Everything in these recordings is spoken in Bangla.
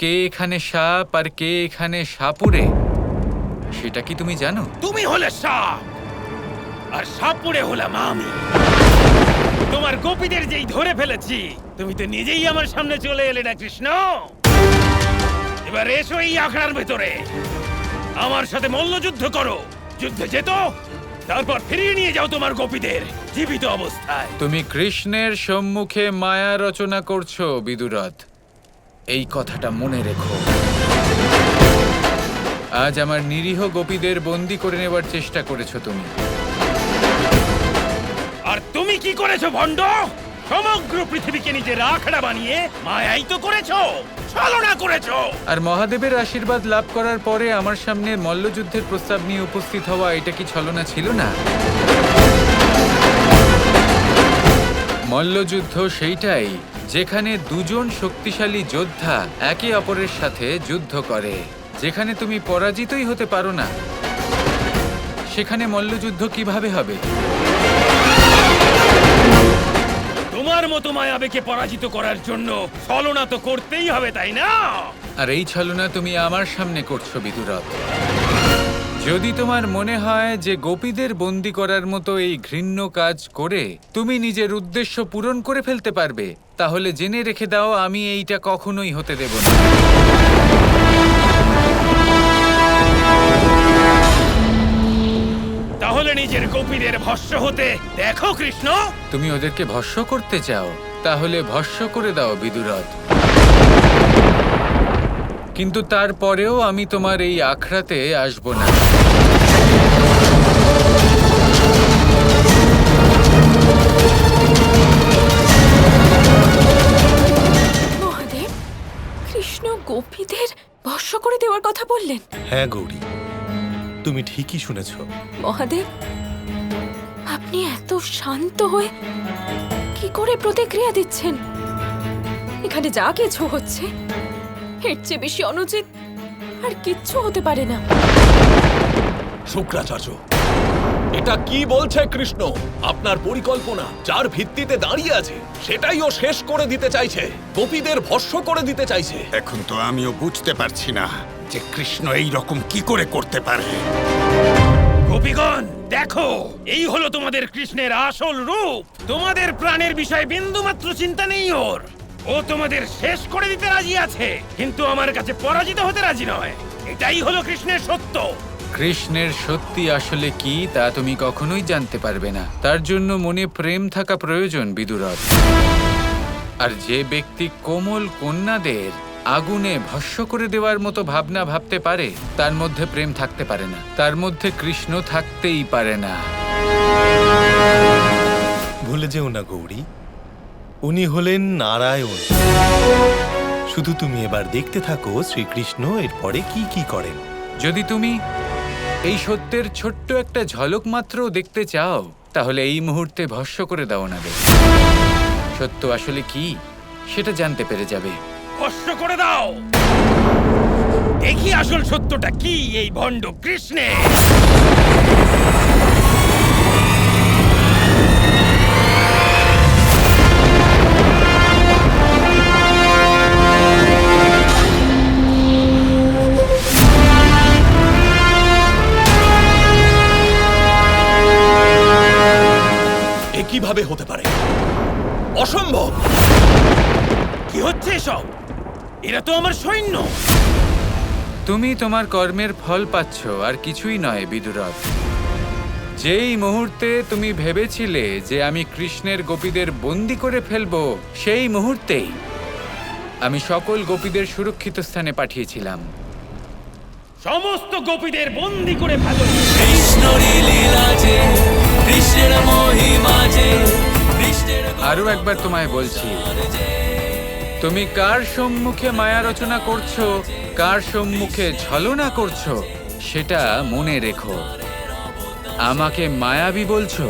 কে এখানে সাপ আর কে এখানে সাপুড়ে সেটা কি তুমি জানো? তুমি হলে সাপ আর সাপুড়ে হলাম আমি। তোমার গোপীদের যেই ধরে ফেলেছি, তুমি তো নিজেই আমার সামনে চলে এলে না কৃষ্ণ। এবার এসো এই আখড়ার ভেতরে, আমার সাথে মল্লযুদ্ধ করো। যুদ্ধে যেত, তারপর ফিরিয়ে নিয়ে যাও তোমার গোপীদের জীবিত অবস্থায়। তুমি কৃষ্ণের সম্মুখে মায়া রচনা করছো বিদুরথ, এই কথাটা মনে রেখো। আজ আমার নিরীহ গোপীদের বন্দী করে নেবার চেষ্টা করেছো তুমি। আর তুমি কি করেছো ভণ্ড? সমগ্র পৃথিবীকে নিজের আখড়া বানিয়ে মায়াই তো করেছো, ছলনা করেছো। আর মহাদেবের আশীর্বাদ লাভ করার পরে আমার সামনে মল্লযুদ্ধের প্রস্তাব নিয়ে উপস্থিত হওয়া, এটা কি ছলনা ছিল না? মল্লযুদ্ধ সেইটাই যেখানে দুজন শক্তিশালী যোদ্ধা একে অপরের সাথে যুদ্ধ করে। যেখানে তুমি পরাজিতই হতে পারো না, সেখানে মল্লযুদ্ধ কিভাবে হবে? তোমার মতো মায়াবীকে পরাজিত করার জন্য ছলনা তো করতেই হবে, তাই না? আর এই ছলনা তুমি আমার সামনে করছো বিদুরথ। যদি তোমার মনে হয় যে গোপীদের বন্দী করার মতো এই ঘৃণ্য কাজ করে তুমি নিজের উদ্দেশ্য পূরণ করে ফেলতে পারবে, তাহলে জেনে রেখে দাও, আমি এইটা কখনোই হতে দেব না। তাহলে নিজের গোপীদের ভস্য হতে দেখো কৃষ্ণ। তুমি ওদেরকে ভস্য করতে চাও, তাহলে ভস্য করে দাও বিদুরথ। কিন্তু তারপরেও আমি তোমার এই আখড়াতে আসব না। মহাদেব, কৃষ্ণ গোপীদের ভস্ম করে দেওয়ার কথা বললেন? হ্যাঁ গৌরী, তুমি ঠিকই শুনেছ। মহাদেব, আপনি এত শান্ত হয়ে কি করে প্রতিক্রিয়া দিচ্ছেন? এখানে যা কিছু হচ্ছে এর চেয়ে বেশি অনুচিত আর কিচ্ছু হতে পারে না। শুক্রাচার্য, এটা কি বলছে কৃষ্ণ? আপনার পরিকল্পনা যার ভিত্তিতে দাঁড়িয়ে আছে সেটাই ও শেষ করে দিতে চাইছে, গোপীদের ভস্ম করে দিতে চাইছে। এখন তো আমিও বুঝতে পারছি না যে কৃষ্ণ এই রকম কি করে করতে পারে। গোপীগণ দেখো, এই হলো তোমাদের কৃষ্ণের আসল রূপ। তোমাদের প্রাণের বিষয়ে বিন্দুমাত্র চিন্তা নেই ওর। ও তোমাদের শেষ করে দিতে রাজি আছে, কিন্তু আমার কাছে পরাজিত হতে রাজি নয়। এটাই হলো কৃষ্ণের সত্য। কৃষ্ণের সত্যি আসলে কি তা তুমি কখনোই জানতে পারবে না। তার জন্য মনে প্রেম থাকা প্রয়োজন বিদুরথ। আর যে ব্যক্তি কোমল কন্যাদের আগুনে ভস্ম করে দেওয়ার মতো ভাবনা ভাবতে পারে, তার মধ্যে প্রেম থাকতে পারে না, তার মধ্যে কৃষ্ণ থাকতেই পারে না। ভুলে যেও না গৌরী, উনি হলেন নারায়ণ। শুধু তুমি এবার দেখতে থাকো শ্রীকৃষ্ণ এরপরে কি কি করেন। যদি তুমি এই সত্যের ছোট্ট একটা ঝলক মাত্র দেখতে চাও, তাহলে এই মুহূর্তে ভস্ম করে দাও না। সত্য আসলে কি সেটা জানতে পেরে যাবে। ভস্ম করে দাও, দেখি আসল সত্যটা কি এই ভণ্ড কৃষ্ণের। এ কিভাবে হতে পারে? অসম্ভব! কি হচ্ছে এসব? এরা তো আমার সৈন্য। তুমি তোমার কর্মের ফল পাচ্ছ, আর কিছুই নয় বিদুরথ। যেই মুহূর্তে তুমি ভেবেছিলে যে আমি কৃষ্ণের গোপীদের বন্দী করে ফেলবো, সেই মুহূর্তেই আমি সকল গোপীদের সুরক্ষিত স্থানে পাঠিয়েছিলাম। সমস্ত গোপীদের বন্দী করে ফেলো। আরো একবার তোমায় বলছি, তুমি কার সম্মুখে মায়া রচনা করছো, কার সম্মুখে ছলনা করছো, সেটা মনে রেখো। আমাকে মায়াবী বলছো,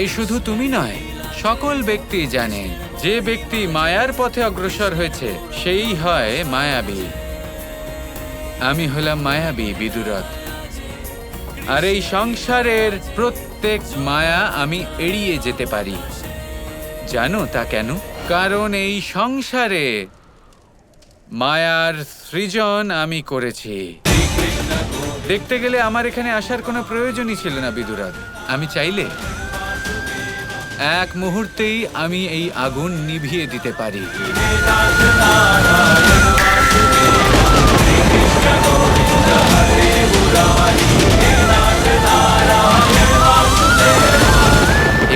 এই শুধু তুমি নয়, সকল ব্যক্তি জানে যে ব্যক্তি মায়ার পথে অগ্রসর হয়েছে সেই হয় মায়াবী। আমি হলাম মায়াবী বিদুরথ, আর এই সংসারের প্রত্যেক মায়া আমি এড়িয়ে যেতে পারি। জানো তা কেন? কারণ এই সংসারে মায়ার সৃজন আমি করেছি। দেখতে গেলে আমার এখানে আসার কোনো প্রয়োজনই ছিল না বিদুরাত। আমি চাইলে এক মুহূর্তেই আমি এই আগুন নিভিয়ে দিতে পারি।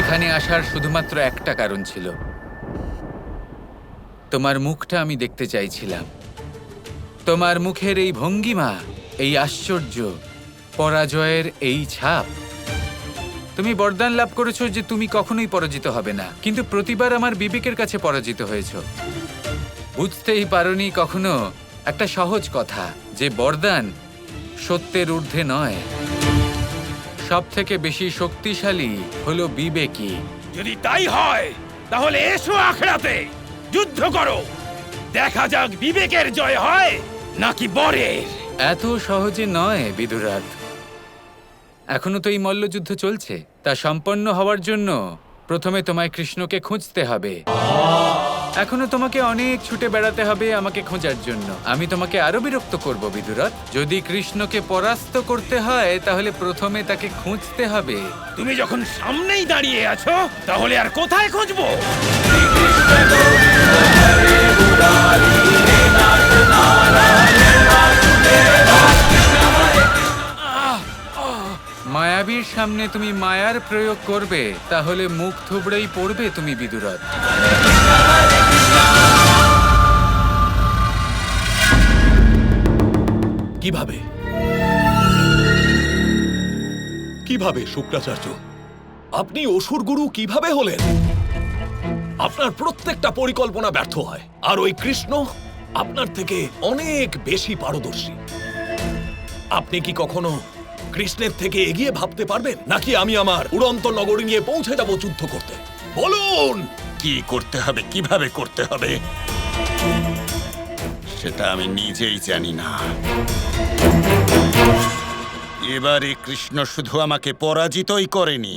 এখানে আসার শুধুমাত্র একটা কারণ ছিল, তোমার মুখটা আমি দেখতে চাইছিলাম। তোমার মুখের এই ভঙ্গিমা, এই আশ্চর্য, পরাজয়ের এই ছাপ। তুমি বরদান লাভ করেছো যে তুমি কখনোই পরাজিত হবে না, কিন্তু প্রতিবার আমার বিবেকের কাছে পরাজিত হয়েছো। বুঝতেই পারোনি কখনো একটা সহজ কথা, যে বরদান সত্যের ঊর্ধ্বে নয়। সব থেকে বেশি শক্তিশালী হলো বিবেকী। যদি তাই হয় তাহলে এসো আখড়াতে যুদ্ধ করো, দেখা যাক বিবেকের জয় হয় নাকি বরের। এত সহজে নয় বিদুরাত। এখনো তো এই মল্লযুদ্ধ চলছে। তা সম্পন্ন হওয়ার জন্য প্রথমে তোমায় কৃষ্ণকে খুঁজতে হবে। এখনো তোমাকে অনেক ছুটে বেড়াতে হবে আমাকে খোঁজার জন্য। আমি তোমাকে আরো বিরক্ত করব বিদুরাত। যদি কৃষ্ণকে পরাস্ত করতে হয় তাহলে প্রথমে তাকে খুঁজতে হবে। তুমি যখন সামনেই দাঁড়িয়ে আছো তাহলে আর কোথায় খুঁজবো? মায়াবীর সামনে তুমি মায়ার প্রয়োগ করবে, তাহলে মুখ থুবড়েই পড়বে তুমি বিদুরাত। কিভাবে কিভাবে শুক্রাচার্য, আপনি অসুর গুরু কিভাবে হলেন? আপনার প্রত্যেকটা পরিকল্পনা ব্যর্থ হয়, আর ওই কৃষ্ণ আপনার থেকে অনেক বেশি পারদর্শী। আপনি কি কখনো কৃষ্ণের থেকে এগিয়ে ভাবতে পারবেন, নাকি আমি আমার উড়ন্ত নগরী নিয়ে পৌঁছে যাব যুদ্ধ করতে? বলুন, কি করতে হবে, কিভাবে করতে হবে সেটা আমি নিজেই জানি না। এবারে কৃষ্ণ শুধু আমাকে পরাজিতই করেনি,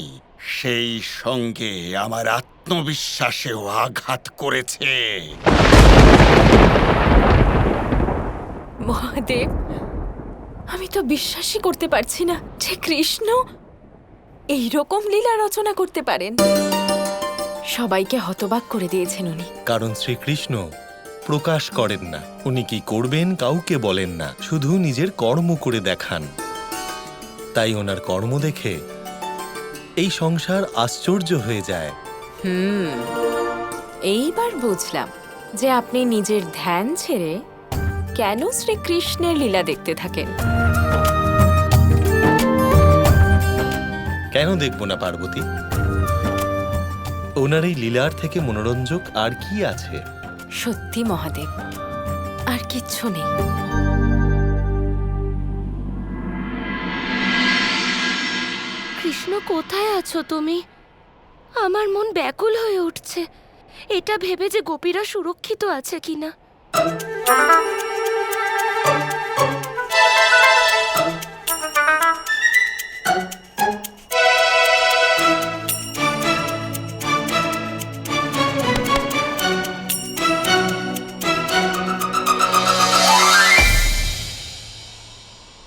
সেই সঙ্গে আমার আত্মবিশ্বাসেও আঘাত করেছে। মহাদেব, আমি তো বিশ্বাসই করতে পারছি না যে কৃষ্ণ এই রকম লীলা রচনা করতে পারেন। সবাইকে হতবাক করে দিয়েছেন উনি। কারণ শ্রীকৃষ্ণ প্রকাশ করেন না। উনি কি করবেন কাউকে বলেন না, শুধু নিজের কর্ম করে দেখান। তাই ওনার কর্ম দেখে এই সংসার আশ্চর্য হয়ে যায়। এইবার বুঝলাম যে আপনি নিজের ধ্যান ছেড়ে কেন শ্রীকৃষ্ণের লীলা দেখতে থাকেন। কেন দেখব না পার্বতী? ওনার এই লীলার থেকে মনোরঞ্জক আর কি আছে? সত্যি মহাদেব, আর কিচ্ছু নেই। কৃষ্ণ, কোথায় আছো তুমি? আমার মন ব্যাকুল হয়ে উঠছে, এটা ভেবে যে গোপীরা সুরক্ষিত আছে কিনা।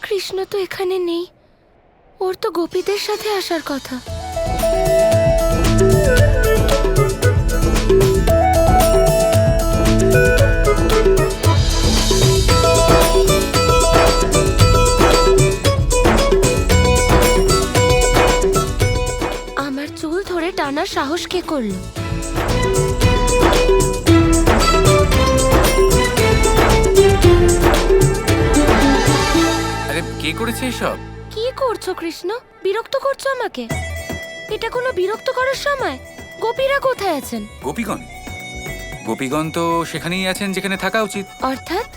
কৃষ্ণ তো এখানে নেই, ওর তো গোপীদের সাথে আসার কথা। আমার চুল ধরে টানার সাহস কে করলো? আরে কে করেছে এসব? কি করছো কৃষ্ণ? বিরক্ত করছো আমাকে। এটা কোনো বিরক্ত করার সময়? গোপীরা কোথায় আছেন? গোপীগণ? গোপীগণ তো সেখানেই আছেন যেখানে থাকা উচিত। অর্থাৎ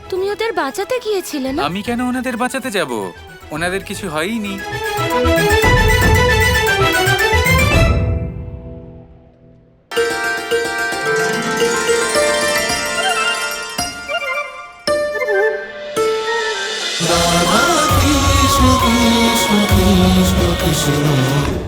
তুমি ওদের বাঁচাতে গিয়েছিলে না? আমি কেন ওনাদের বাঁচাতে যাব? ওনাদের কিছু হয়ইনি। Krishna Krishna Krishna Krishna